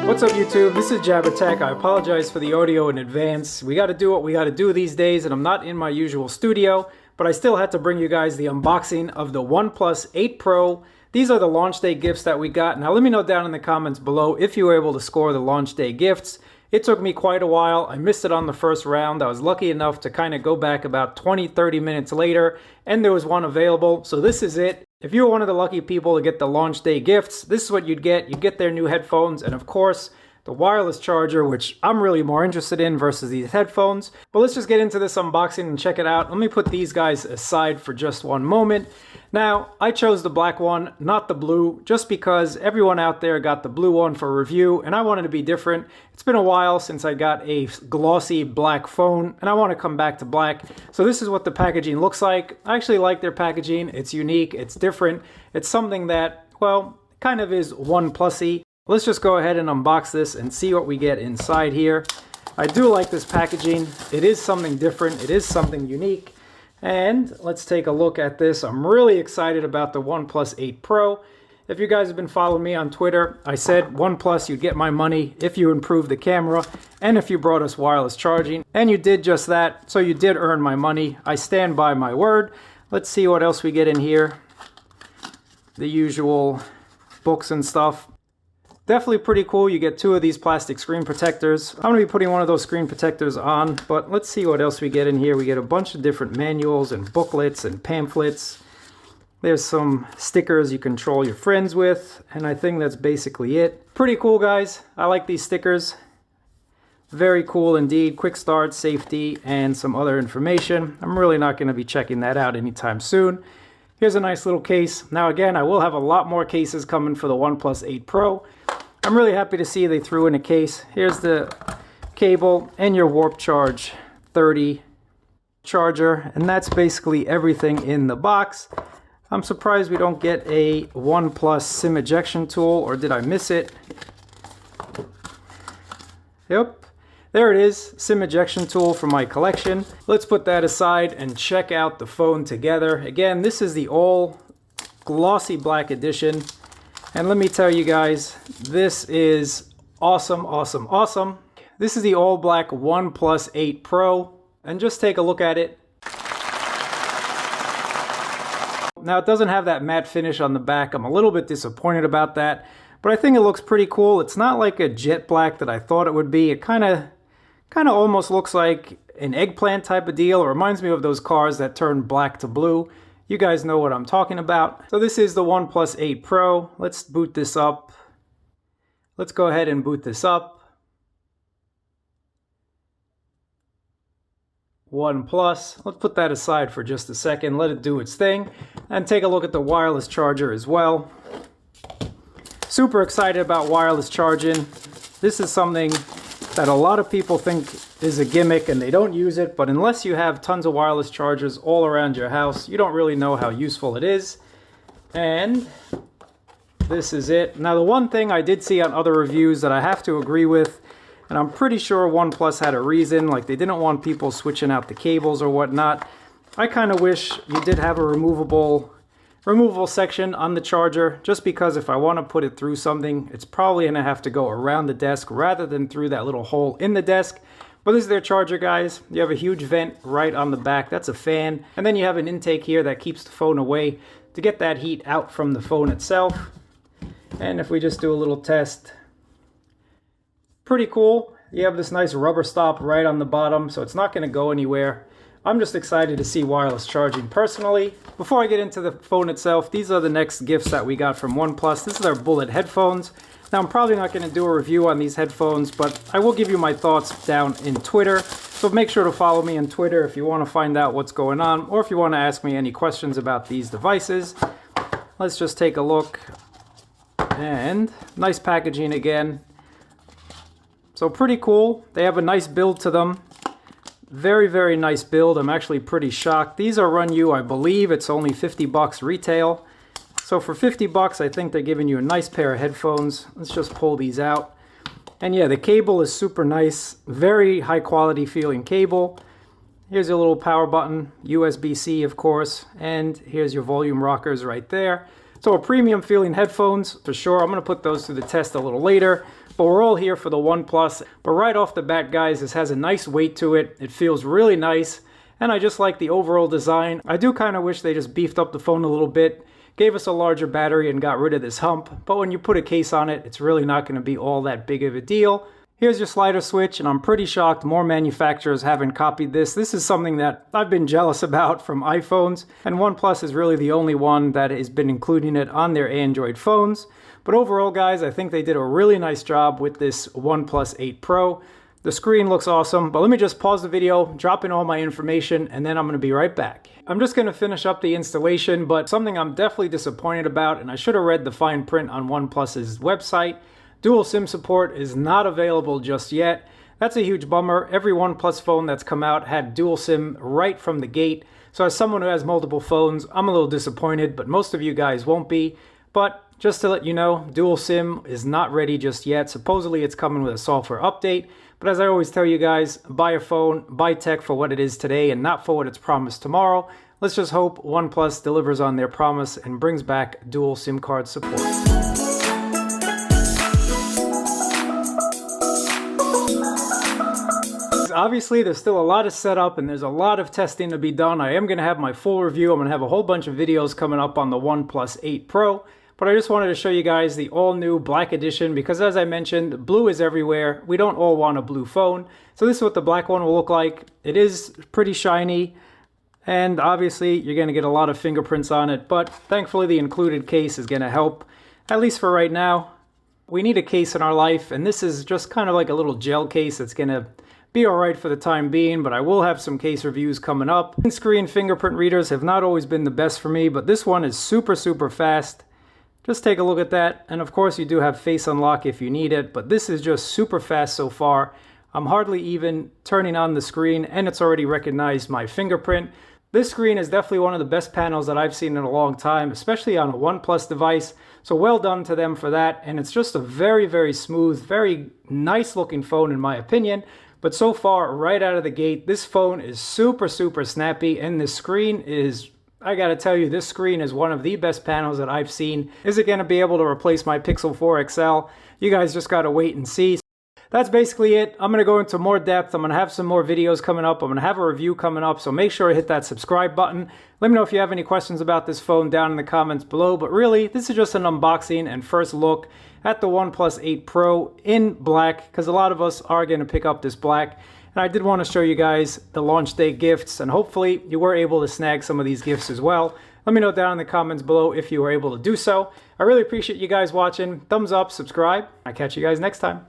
What's up YouTube? This is JabberTech. I apologize for the audio in advance. We got to do what we got to do these days, and I'm not in my usual studio, but I still had to bring you guys the unboxing of the OnePlus 8 Pro. These are the launch day gifts that we got. Now let me know down in the comments below if you were able to score the launch day gifts. It took me quite a while. I missed it on the first round. I was lucky enough to kind of go back about 20-30 minutes later, and there was one available. So this is it. If you were one of the lucky people to get the launch day gifts, this is what you'd get. You get their new headphones, and of course, the wireless charger, which I'm really more interested in versus these headphones. But let's just get into this unboxing and check it out. Let me put these guys aside for just one moment. Now, I chose the black one, not the blue, just because everyone out there got the blue one for review, and I wanted to be different. It's been a while since I got a glossy black phone, and I want to come back to black. So this is what the packaging looks like. I actually like their packaging. It's unique, it's different. It's something that, well, kind of is OnePlus-y. Let's just go ahead and unbox this and see what we get inside here. I do like this packaging. It is something different. It is something unique. And let's take a look at this. I'm really excited about the OnePlus 8 Pro. If you guys have been following me on Twitter, I said OnePlus, you'd get my money if you improved the camera and if you brought us wireless charging. And you did just that, so you did earn my money. I stand by my word. Let's see what else we get in here. The usual books and stuff. Definitely pretty cool. You get two of these plastic screen protectors. I'm going to be putting one of those screen protectors on, but let's see what else we get in here. We get a bunch of different manuals and booklets and pamphlets. There's some stickers you control your friends with, and I think that's basically it. Pretty cool, guys. I like these stickers. Very cool indeed. Quick start, safety, and some other information. I'm really not going to be checking that out anytime soon. Here's a nice little case. Now again, I will have a lot more cases coming for the OnePlus 8 Pro. I'm really happy to see they threw in a case. Here's the cable and your Warp Charge 30 charger, and that's basically everything in the box. I'm surprised we don't get a OnePlus SIM ejection tool, or did I miss it? Yep. There it is, SIM ejection tool for my collection. Let's put that aside and check out the phone together. Again, this is the all glossy black edition. And let me tell you guys, this is awesome, awesome, awesome. This is the all black OnePlus 8 Pro. And just take a look at it. Now it doesn't have that matte finish on the back. I'm a little bit disappointed about that. But I think it looks pretty cool. It's not like a jet black that I thought it would be. It kind of almost looks like an eggplant type of deal. It reminds me of those cars that turn black to blue. You guys know what I'm talking about. So this is the OnePlus 8 Pro. Let's boot this up. Let's go ahead and boot this up. OnePlus. Let's put that aside for just a second. Let it do its thing. And take a look at the wireless charger as well. Super excited about wireless charging. This is something that a lot of people think is a gimmick and they don't use it, but unless you have tons of wireless chargers all around your house, you don't really know how useful it is. And this is it. Now the one thing I did see on other reviews that I have to agree with, and I'm pretty sure OnePlus had a reason, like they didn't want people switching out the cables or whatnot. I kind of wish you did have a removable section on the charger, just because if I want to put it through something, it's probably going to have to go around the desk rather than through that little hole in the desk. But this is their charger, guys. You have a huge vent right on the back. That's a fan. And then you have an intake here that keeps the phone away to get that heat out from the phone itself. And if we just do a little test, pretty cool. You have this nice rubber stop right on the bottom, so it's not going to go anywhere. I'm just excited to see wireless charging personally. Before I get into the phone itself, these are the next gifts that we got from OnePlus. This is our Bullet headphones. Now I'm probably not going to do a review on these headphones, but I will give you my thoughts down in Twitter. So make sure to follow me on Twitter if you want to find out what's going on, or if you want to ask me any questions about these devices. Let's just take a look. And nice packaging again. So pretty cool. They have a nice build to them. Very, very nice build. I'm actually pretty shocked. These are run you, I believe it's only 50 bucks retail. So for 50 bucks, I think they're giving you a nice pair of headphones. Let's just pull these out. And yeah, the cable is super nice. Very high quality feeling cable. Here's your little power button, USB-C of course, and here's your volume rockers right there. So a premium feeling headphones for sure. I'm going to put those through the test a little later. But we're all here for the OnePlus. But right off the bat, guys, this has a nice weight to it. It feels really nice. And I just like the overall design. I do kind of wish they just beefed up the phone a little bit, gave us a larger battery and got rid of this hump. But when you put a case on it, it's really not going to be all that big of a deal. Here's your slider switch, and I'm pretty shocked more manufacturers haven't copied this. This is something that I've been jealous about from iPhones, and OnePlus is really the only one that has been including it on their Android phones. But overall, guys, I think they did a really nice job with this OnePlus 8 Pro. The screen looks awesome, but let me just pause the video, drop in all my information, and then I'm going to be right back. I'm just going to finish up the installation, but something I'm definitely disappointed about, and I should have read the fine print on OnePlus's website. Dual SIM support is not available just yet. That's a huge bummer. Every OnePlus phone that's come out had dual SIM right from the gate. So as someone who has multiple phones, I'm a little disappointed, but most of you guys won't be. But just to let you know, dual SIM is not ready just yet. Supposedly it's coming with a software update. But as I always tell you guys, buy a phone, buy tech for what it is today and not for what it's promised tomorrow. Let's just hope OnePlus delivers on their promise and brings back dual SIM card support. Obviously, there's still a lot of setup and there's a lot of testing to be done. I am going to have my full review. I'm going to have a whole bunch of videos coming up on the OnePlus 8 Pro. But I just wanted to show you guys the all-new black edition because, as I mentioned, blue is everywhere. We don't all want a blue phone. So this is what the black one will look like. It is pretty shiny. And obviously, you're going to get a lot of fingerprints on it. But thankfully, the included case is going to help, at least for right now. We need a case in our life. And this is just kind of like a little gel case that's going to be alright for the time being, but I will have some case reviews coming up. Screen fingerprint readers have not always been the best for me, but this one is super fast. Just take a look at that, and of course you do have face unlock if you need it, but this is just super fast so far. I'm hardly even turning on the screen, and it's already recognized my fingerprint. This screen is definitely one of the best panels that I've seen in a long time, especially on a OnePlus device, so well done to them for that, and it's just a very smooth, very nice looking phone in my opinion. But so far, right out of the gate, this phone is super snappy, and this screen is, I gotta tell you, this screen is one of the best panels that I've seen. Is it gonna be able to replace my Pixel 4 XL? You guys just gotta wait and see. That's basically it. I'm gonna go into more depth. I'm gonna have some more videos coming up. I'm gonna have a review coming up, so make sure to hit that subscribe button. Let me know if you have any questions about this phone down in the comments below, but really, this is just an unboxing and first look at the OnePlus 8 Pro in black, because a lot of us are going to pick up this black. And I did want to show you guys the launch day gifts, and hopefully you were able to snag some of these gifts as well. Let me know down in the comments below if you were able to do so. I really appreciate you guys watching. Thumbs up, subscribe. I'll catch you guys next time.